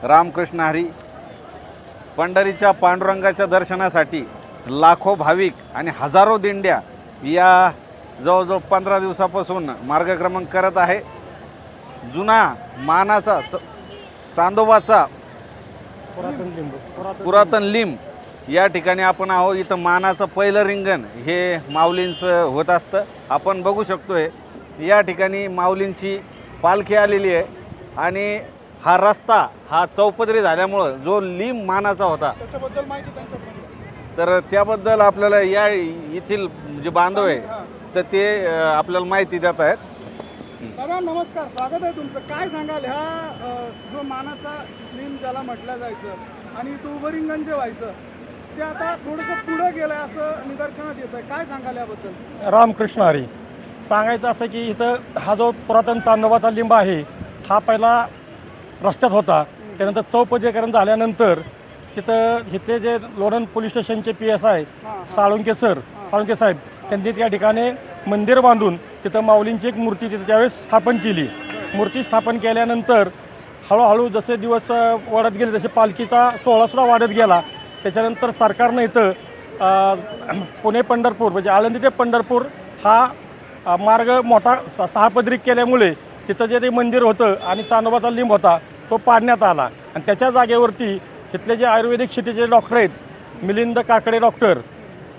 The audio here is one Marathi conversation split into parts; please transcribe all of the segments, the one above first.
रामकृष्ण हरी. पंढरीच्या पांडुरंगाच्या दर्शनासाठी लाखो भाविक आणि हजारो दिंड्या या जवळजवळ 15 दिवसापासून मार्गक्रमण करत आहे. जुना मानाचा चांदोबाचा पुरातन लिंब या ठिकाणी आपण आहोत. इथं मानाचं पहिलं रिंगण हे माऊलींचं होत असतं. आपण बघू शकतोय या ठिकाणी माऊलींची पालखी आलेली आहे आणि हा रस्ता हा चौपदरी झाल्यामुळं जो लिंब मानाचा होता त्याच्याबद्दल माहिती त्यांच्याकडून. तर त्याबद्दल आपल्याला या येथील जे बांधव आहे तर ते आपल्याला माहिती देत आहेत. दादा नमस्कार, स्वागत आहे तुमचं. काय सांगाल ह्या जो मानाचा लिंब ज्याला म्हटलं जायचं आणि तो उभं रिंगण जे व्हायचं ते आता थोडंसं पुढं गेलं आहे असं निदर्शनात येत आहे, काय सांगाल याबद्दल? रामकृष्ण हरी. सांगायचं असं की इथं हा जो पुरातन चांदोबाचा लिंब आहे हा पहिला रस्त्यात होता. त्यानंतर चौपदरीकरण झाल्यानंतर तिथं इथले जे लोणंद पोलीस स्टेशनचे PSI साळुंके साहेब त्यांनी त्या ठिकाणी मंदिर बांधून तिथं माऊलींची एक मूर्ती तिथे त्यावेळेस स्थापन केली. मूर्ती स्थापन केल्यानंतर हळूहळू जसे दिवस वाढत गेले तसे पालखीचा सोहळासुद्धा वाढत गेला. त्याच्यानंतर सरकारनं इथं पुणे पंढरपूर म्हणजे आळंदी ते पंढरपूर हा मार्ग मोठा 6 पदरी केल्यामुळे तिथं जे ते मंदिर होतं आणि चांदोबाचा लिंब होता तो पाडण्यात आला. आणि त्याच्या जागेवरती तिथले जे आयुर्वेदिक सिटीचे डॉक्टर आहेत मिलिंद काकडे डॉक्टर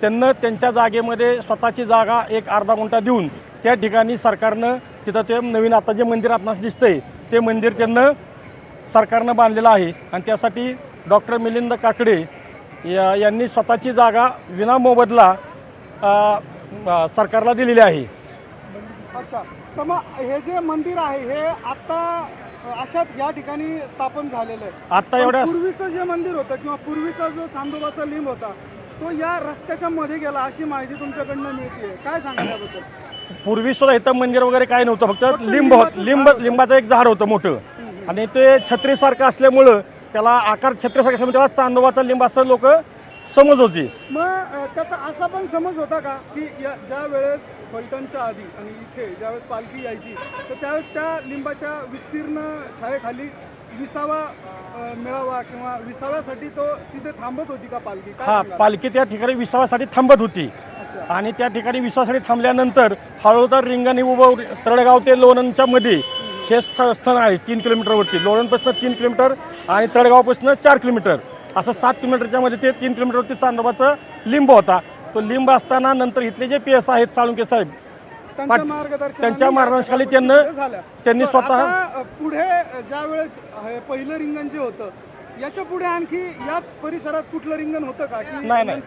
त्यांना त्यांच्या जागेमध्ये स्वतःची जागा एक अर्धा गुंठा देऊन त्या ठिकाणी सरकारनं तिथं ते नवीन आता जे मंदिर आपणास दिसतंय ते मंदिर त्यांना सरकारनं बांधलेलं आहे. आणि त्यासाठी डॉक्टर मिलिंद काकडे यांनी स्वतःची जागा विनामोबदला सरकारला दिलेली आहे. अच्छा, तर मग हे जे मंदिर आहे हे आता अशाच या ठिकाणी स्थापन झालेलं आहे. आता एवढ्या पूर्वीचं जे मंदिर होतं किंवा पूर्वीचा जो चांदोबाचा लिंब होता तो या रस्त्याच्या मध्ये गेला अशी माहिती तुमच्याकडनं मिळते, काय सांगा याबद्दल? पूर्वी सुद्धा इथं मंदिर वगैरे काय नव्हतं, फक्त लिंबाचं एक झाड होतं मोठं आणि ते छत्रीसारखं असल्यामुळं त्याला आकार छत्रीसारखं असल्यामुळे त्याला चांदोबाचा लिंब असं लोक समज होती. मग त्याचा असा पण समज होता का की ज्या वेळेस फलटणच्या आधी आणि इथे ज्यावेळेस पालखी यायची तर त्यावेळेस त्या लिंबाच्या विस्तीर्ण छायेखाली विसावा मिळावा किंवा विसाव्यासाठी तो तिथे थांबत होती का पालखी? हा, पालखी त्या ठिकाणी विसावासाठी थांबत होती आणि त्या ठिकाणी विसावासाठी थांबल्यानंतर हळूहळू रिंगण उभं तळगाव ते लोणंदच्या मध्ये हे स्थळ आहे 3 किलोमीटरवरती. लोणंदपासून 3 किलोमीटर आणि तळगावपासून 4 किलोमीटर असं 7 किलोमीटरच्या मध्ये ते 3 किलोमीटरवरती चांदोबाचा लिंब होता. तो लिंब असताना नंतर इथले जे PSI आहेत साळुंके साहेब त्यांच्या मार्गदर्शनाखाली त्यांनी स्वतः पुढे ज्या वेळेस पहिलं रिंगण जे होतं याच्या पुढे आणखी याच परिसरात कुठलं रिंगण होतं का? नाही,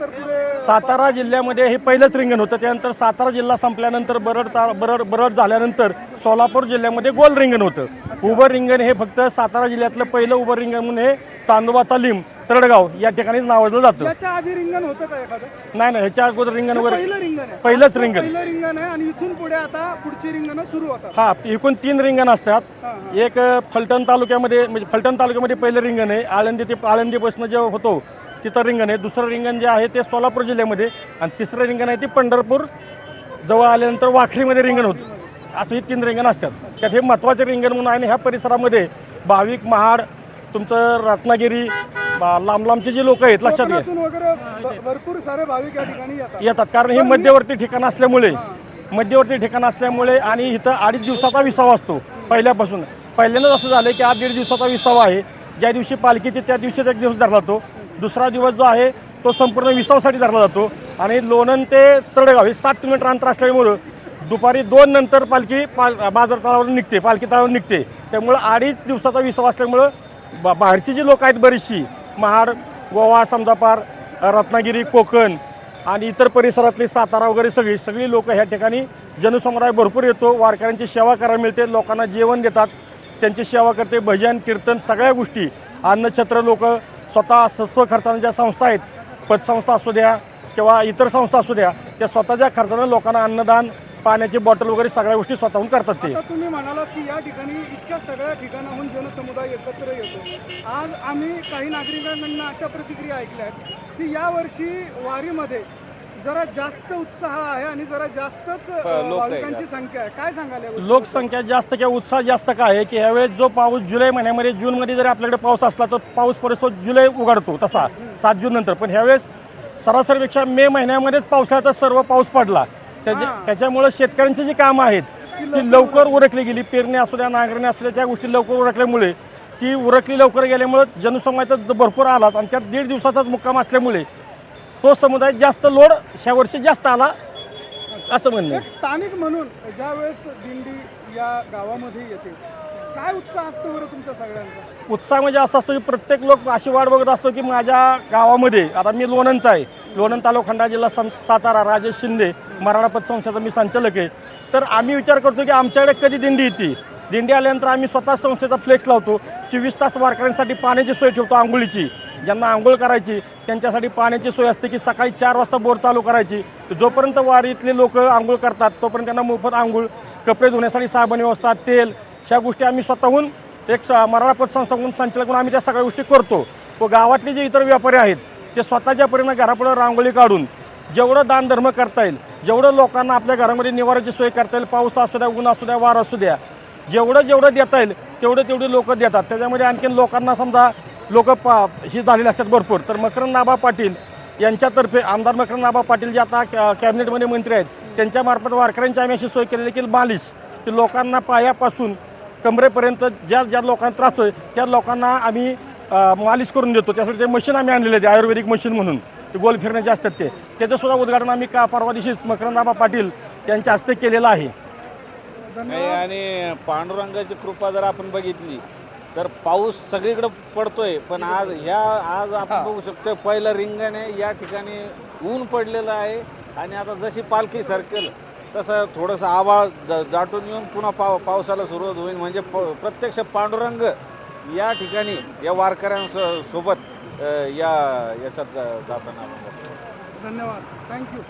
सातारा जिल्ह्यामध्ये हे पहिलंच रिंगण होतं. त्यानंतर सातारा जिल्हा संपल्यानंतर बरड झाल्यानंतर सोलापूर जिल्ह्यामध्ये गोल रिंगण होतं. उभं रिंगण हे फक्त सातारा जिल्ह्यातलं पहिलं उभं रिंगण म्हणून हे चांदोबाचा लिंब तळगाव या ठिकाणी नावाजलं जातं. याच्या आधी रिंगण होतं का एखादं? नाही, ह्याच्या अगोदर रिंगण वगैरे पहिलंच रिंगण आहे आणि इथून पुढे आता पुढची रिंगणं सुरू होतात. हा, एकूण 3 रिंगण असतात. एक फलटण तालुक्यामध्ये म्हणजे फलटण तालुक्यामध्ये पहिलं रिंगण आहे. आळंदीपासून जे होतो तिथं रिंगण आहे. दुसरं रिंगण जे आहे ते सोलापूर जिल्ह्यामध्ये आणि तिसरं रिंगण आहे ते पंढरपूर जवळ आल्यानंतर वाखरीमध्ये रिंगण होतं. असं ही 3 रिंगण असतात. त्यात हे महत्त्वाचे रिंगण म्हणून आहे. ह्या परिसरामध्ये भाविक महाड तुमचं रत्नागिरी लांबचे जे लोक आहेत लक्षात घ्या भरपूर सारे भाविक या ठिकाणी येतात कारण हे मध्यवर्ती ठिकाण असल्यामुळे आणि इथं 2.5 दिवसाचा विसावा असतो. पहिल्यांदाच असं झालं की आज 1.5 दिवसाचा विसावा आहे. ज्या दिवशी पालखीची त्या दिवशीच एक दिवस धरला जातो. दुसरा दिवस जो आहे तो संपूर्ण विसावासाठी धरला जातो. आणि लोणंद ते तळगाव हे 7 किलोमीटर अंतर असल्यामुळं दुपारी 2 नंतर पालखी बाजार तळावर निघते, पालखी तळावर निघते. त्यामुळं 2.5 दिवसाचा विसावा असल्यामुळं बाहेरची जी लोक आहेत बरीचशी महाड गोवा समजापार रत्नागिरी कोकण आणि इतर परिसरातली सातारा वगैरे सगळी लोक ह्या ठिकाणी जनसमुदाय भरपूर येतो. वारकऱ्यांची सेवा करायला मिळते, लोकांना जेवण देतात, त्यांची सेवा करते, भजन कीर्तन सगळ्या गोष्टी. अन्नछत्र लोक स्वतः स्वखर्चाने ज्या संस्था आहेत पतसंस्था असू द्या किंवा इतर संस्था असू द्या त्या स्वतःच्या खर्चाने लोकांना अन्नदान पाण्याची बॉटल वगैरे सगळ्या गोष्टी स्वतःहून करतात. ते तुम्ही म्हणालात की या ठिकाणी इतक्या सगळ्या ठिकाणाहून जनसमुदाय एकत्र येतो. आज आम्ही काही नागरिकांना अशा प्रतिक्रिया ऐकल्या आहेत की यावर्षी वारीमध्ये जरा जास्त उत्साह आहे आणि जरा जास्तच लोक आहे भाविकांची जास्त. संख्या आहे. काय सांगाल या गोष्टीबद्दल? लोकसंख्या जास्त किंवा उत्साह जास्त काय आहे की ह्यावेळेस जो पाऊस जुलै महिन्यामध्ये जूनमध्ये जरी आपल्याकडे पाऊस असला तर पाऊस परत जुलै उघडतो तसा 7 जून नंतर, पण ह्यावेळेस सरासरीपेक्षा मे महिन्यामध्येच पावसाळ्याचा सर्व पाऊस पडला. त्याच्यामुळे शेतकऱ्यांची जी कामं आहेत ती लवकर उरकली गेली. पेरणी असू द्या, नांगरणी असू द्या, त्या गोष्टी लवकर उरकल्यामुळे ती उरकली लवकर गेल्यामुळे जनसमुदायाचा भरपूर आला आणि त्यात 1.5 दिवसाचाच मुक्काम असल्यामुळे तो समुदाय जास्त लोड ह्या वर्षी जास्त आला असं म्हणणं एक आहे. स्थानिक म्हणून ज्या वेळेस दिंडी या गावामध्ये येते, काय उत्साह असतो बरं तुमच्या सगळ्यांचा? उत्साह म्हणजे असं असतो की प्रत्येक लोक अशी वाट बघत असतो की माझ्या गावामध्ये, आता मी लोणंदचा आहे, लोणंद तालुका खंडाळा जिल्हा सातारा, राजेश शिंदे मराठा पतसंस्थेचा मी संचालक आहे. तर आम्ही विचार करतो की आमच्याकडे कधी दिंडी येते. दिंडी आल्यानंतर आम्ही स्वतः संस्थेचा फ्लेक्स लावतो. 24 तास वारकऱ्यांसाठी पाण्याची सोय ठेवतो, आंघोळीची. ज्यांना आंघोळ करायची त्यांच्यासाठी पाण्याची सोय असते की सकाळी 4 वाजता बोर चालू करायची. जोपर्यंत वारीतले लोक आंघोळ करतात तोपर्यंत त्यांना मोफत आंघोळ, कपडे धुण्यासाठी साबण व्यवस्था, तेल, ह्या गोष्टी आम्ही स्वतःहून एक मराठा पतसंस्था म्हणून संचालक म्हणून आम्ही त्या सगळ्या गोष्टी करतो. व गावातले जे इतर व्यापारी आहेत ते स्वतःच्या परीने घरापुढे रांगोळी काढून जेवढं दानधर्म करता येईल, जेवढं लोकांना आपल्या घरामध्ये निवाराची सोय करता येईल, पाऊस असू द्या, ऊन असू द्या, वार असू द्या, जेवढं देता येईल तेवढे लोक देतात. त्याच्यामध्ये आणखीन लोकांना समजा लोक ही झालेली असतात भरपूर. तर मकरंद आबा पाटील यांच्यातर्फे आमदार मकरंद आबा पाटील जे आता कॅबिनेटमध्ये मंत्री आहेत त्यांच्यामार्फत वारकऱ्यांची आम्ही अशी सोय केलेली की मालिश, की लोकांना पायापासून कमरेपर्यंत ज्या लोकांना त्रास होईल त्या लोकांना आम्ही मालिश करून देतो. त्यासाठी ते मशीन आम्ही आणलेले आहे, आयुर्वेदिक मशीन म्हणून ते गोल फिरण्याचे असतात ते. त्याचं सुद्धा उद्घाटन आम्ही परवा दिवशीच मकरंद आबा पाटील यांच्या हस्ते केलेलं आहे. आणि पांडुरंगाची कृपा जर आपण बघितली तर पाऊस सगळीकडे पडतोय, पण आज आपण बघू शकतो पहिलं रिंगण आहे. या ठिकाणी ऊन पडलेलं आहे आणि आता जशी पालखी सरकेल तसं थोडंसं आभाळ दाटून येऊन पुन्हा पावसाला सुरुवात होईल. म्हणजे प्रत्यक्ष पांडुरंग या ठिकाणी या वारकऱ्यांसोबत याच्यात जाताना. धन्यवाद, थँक्यू.